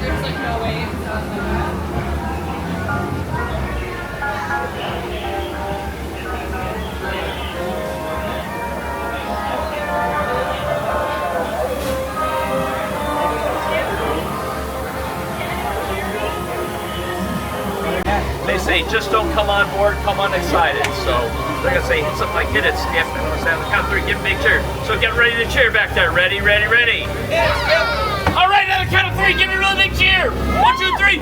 there's like no way. They say just don't come on board, come on excited. So they're gonna say something like hit it, skip, and we'll say on the count of three, give a big cheer. So get ready to cheer back there. Ready, ready, ready. All right, on the count of three, give me a really big cheer. 1, 2, 3.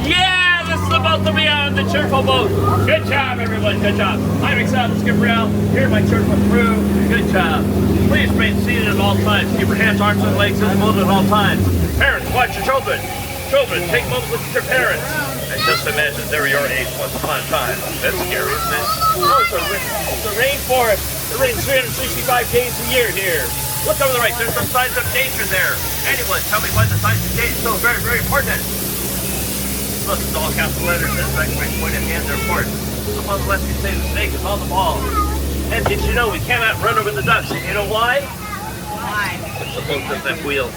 Yeah, this is the boat to be on, the cheerful boat. Good job, everyone. Good job. I'm excited to skip around. Here, my cheerful crew. Good job. Please remain seated at all times. Keep your hands, arms, and legs in the boat at all times. Parents, watch your children. Children, take moments with your parents. And just imagine they're your age once upon a time. That's scary, isn't it? Oh, it's a rainforest. It rains 365 days a year here. Look over the right. There's some signs of danger there. Anyone, tell me why the signs of danger are so very, very important. Look, it's all capital letters. That's right, point at the end. They're important. Up on the left, you say the snake is on the ball. And did you know we cannot run over the ducks? And you know why? Why? It's the boat doesn't have wheels.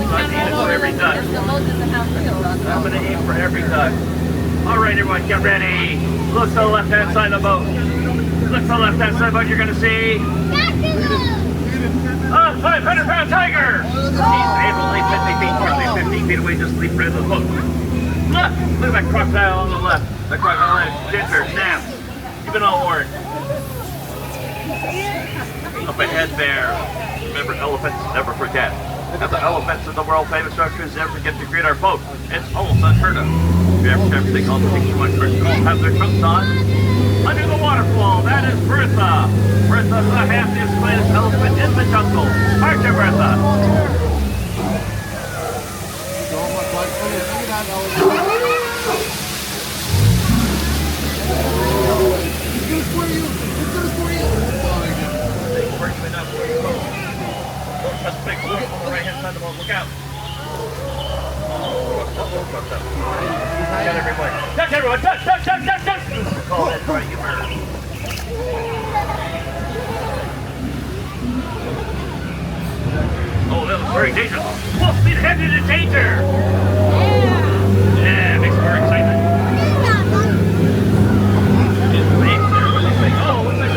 I'm aiming for every duck. I'm going to aim for every duck. All right, everyone, get ready. Look to the left-hand side of the boat. Look to the left-hand side of the boat. You're going to see a 500-pound tiger. He's able to leap 50 feet, normally 15 feet away, just leap right into the boat. Look at that crocodile on the left. That crocodile is ginger, snap. You've been all warned. Up ahead there. Remember, elephants never forget. And the elephants in the world famous structures never forget to greet our boat. It's almost unheard of. If you ever think all the things you want to have their coats on. Under the waterfall, that is Bertha. Bertha's the happiest, slightest elephant in the jungle. Aren't you, Bertha? That's big loop on the right-hand side of the boat. Look out. Got everyone. Duck, everyone. Duck, duck, duck, duck, duck. Call that right, you heard. Oh, that was very dangerous. Full speed ahead into danger. Yeah, makes me very excited. Oh, what's that?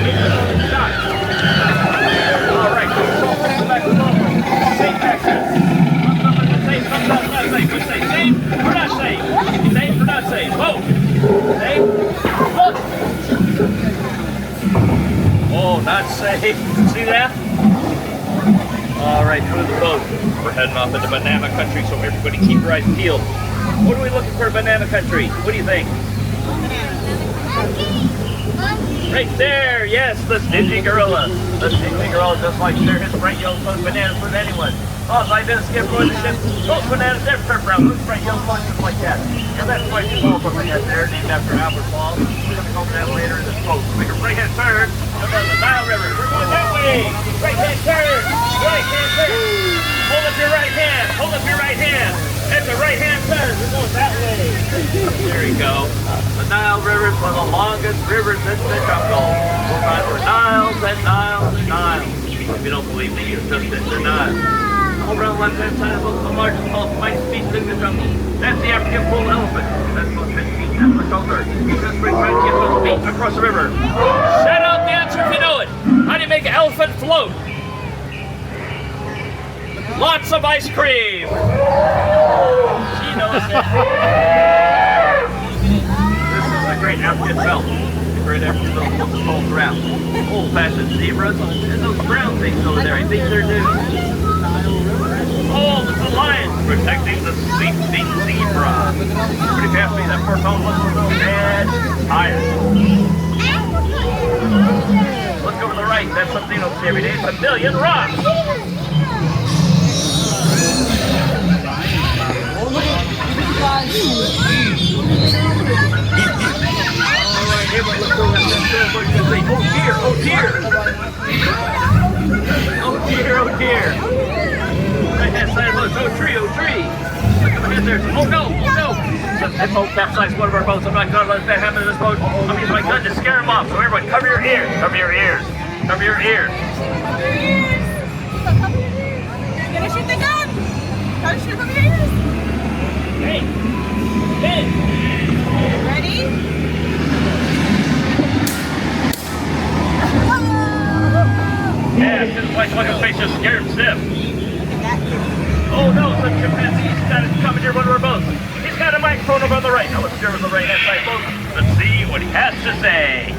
Duck. All right, go back to the boat. Safe action. Safe, safe or not safe? Safe or not safe? Whoa! Safe? Look! Oh, not safe. See that? All right, through the boat. We're heading off into banana country, so everybody keep your eyes peeled. What are we looking for in banana country? What do you think? Right there, yes, the stingy gorilla. The stingy gorilla just like share his bright yellow colored bananas with anyone. Oh, if I didn't skip for the ship, those bananas never turn brown. Those bright yellow ones just like that. And that's why you fall from ahead there, named after Albert Falls. We're going to go over that later in this boat. Make a right-hand turn. And then the Nile River. We're going that way. Right-hand turn. Right-hand turn. Hold up your right hand. Hold up your right hand. And the right-hand turn. We're going that way. There you go. The Nile River is one of the longest rivers in the jungle. We'll find over Niles and Niles and Niles. If you don't believe me, you're just in the Nile. Over on the left-hand side of the largest mighty species in the jungle. That's the African bull elephant. That's about 10 feet at the shoulder. He's just trying to get those feet across the river. Shout out the answer if you know it. How do you make an elephant float? Lots of ice cream. She knows it. This is a great African belt. The great African belt looks all around. Old-fashioned zebras and those brown things over there. I think they're new. Oh, the lion protecting the sleeping zebra. Pretty fast, that poor fellow looks a little bad. Tired. Look over the right. That's something you don't see every day. It's a million rocks. Oh dear, oh dear. Oh dear. Right-hand side of the boat. Oh tree. Look at the head there. Oh no. This boat capsized one of our boats. I'm not going to let that happen to this boat. I'm going to use my gun to scare him off. So everyone, cover your ears. Cover your ears. gonna shoot the gun. Don't shoot from here. Hey, Ben. Ready? Yeah, just like a face just scared stiff. Oh no, some chimpanzee's got it coming near one of our boats. He's got a microphone over on the right. Now let's steer on the right hand side boat. Let's see what he has to say.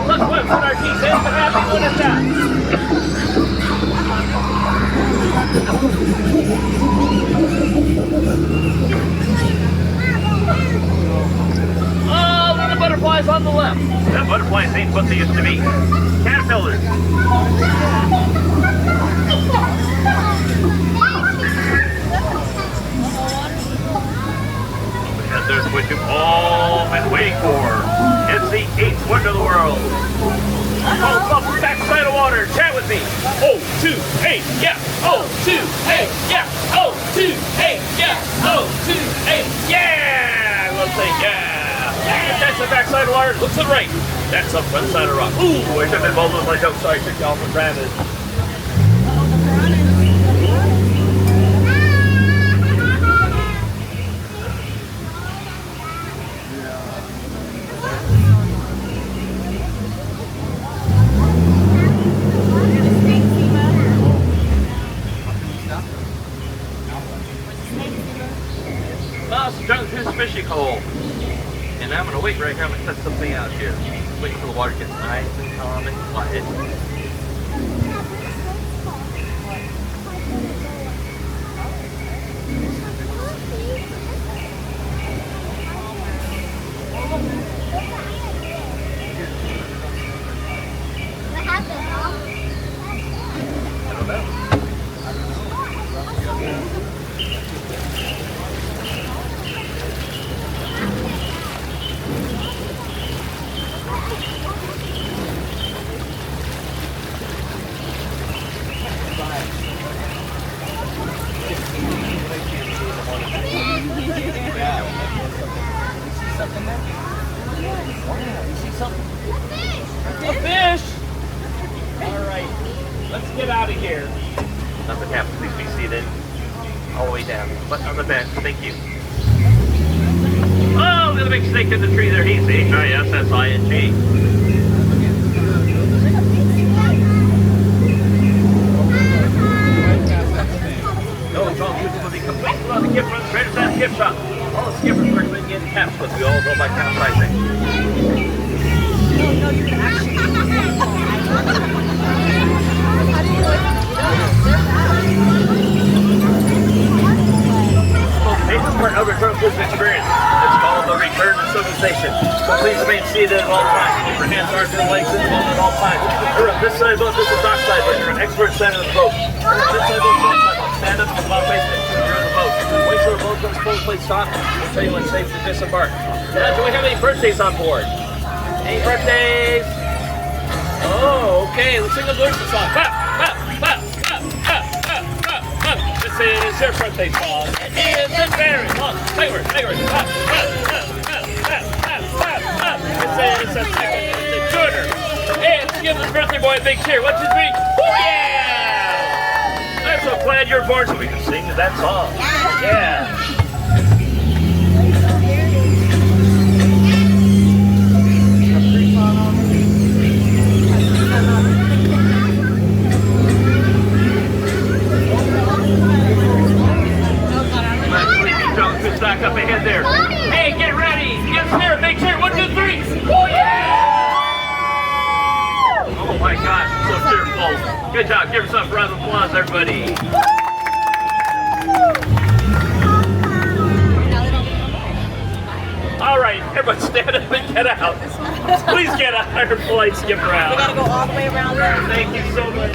Look, what's in our teeth? It's the happy one is that. Oh, look at the butterflies on the left. That butterflies ain't what they used to be. Caterpillars. And there's what you've all been waiting for. It's the 8th wonder of the world. Oh, up the backside of water. Chat with me. Oh, 2, 8, yeah. Oh, 2, 8, yeah. Oh, 2, 8, yeah. Oh, 2, 8, yeah. We'll say yeah. That's the backside of water. Look to the right. That's up front side of rock. Ooh, I should have been both of my jokes. Sorry, took y'all for granted. His fishing hole. And I'm gonna wait right here. I'm gonna test something out here. Wait until the water gets nice and calm and quiet. What happened, Mom? I don't know. A fish! Alright, let's get out of here. Nothing happens, please be seated. All the way down. But on the bench, thank you. Oh, there's a big snake in the tree there. He's H-I-S-S-I-N-G. No, it's all beautiful. They complain about the gift run straight to that gift shop. All the skippers recommend getting caps, but we all go by capsizing. No, you can actually. This is part of our Jungle Cruise experience. It's called the return to civilization. So please remain seated at all times. Keep your hands, arms, and legs in the boat at all times. You're on this side of the boat, this is dock side, but you're an expert standing in the boat. You're on this side of the boat, stand up and come out facing it. You're in the boat. Wait till the boat comes full, please stop. We'll tell you when it's safe to disembark. Now, do we have any birthdays on board? Any birthdays? Oh, okay. Let's sing the birthday song. Clap, clap, clap, clap, clap, clap, clap, clap. This is your birthday song. It is a very long. Clap, clap, clap, clap, clap, clap, clap, clap, clap. This is a second intruder. Hey, let's give this birthday boy a big cheer. 1, 2, 3. Yeah! I'm so glad you're born so we can sing that song. Yeah. Back up ahead there. Hey, get ready. Get here. Big cheer. 1, 2, 3. Oh, yeah! Oh, my gosh. So cheerful. Good job. Give yourself a round of applause, everybody. All right. Everybody stand up and get out. Please get out. Our flight skip around. We gotta go all the way around there. Thank you so much.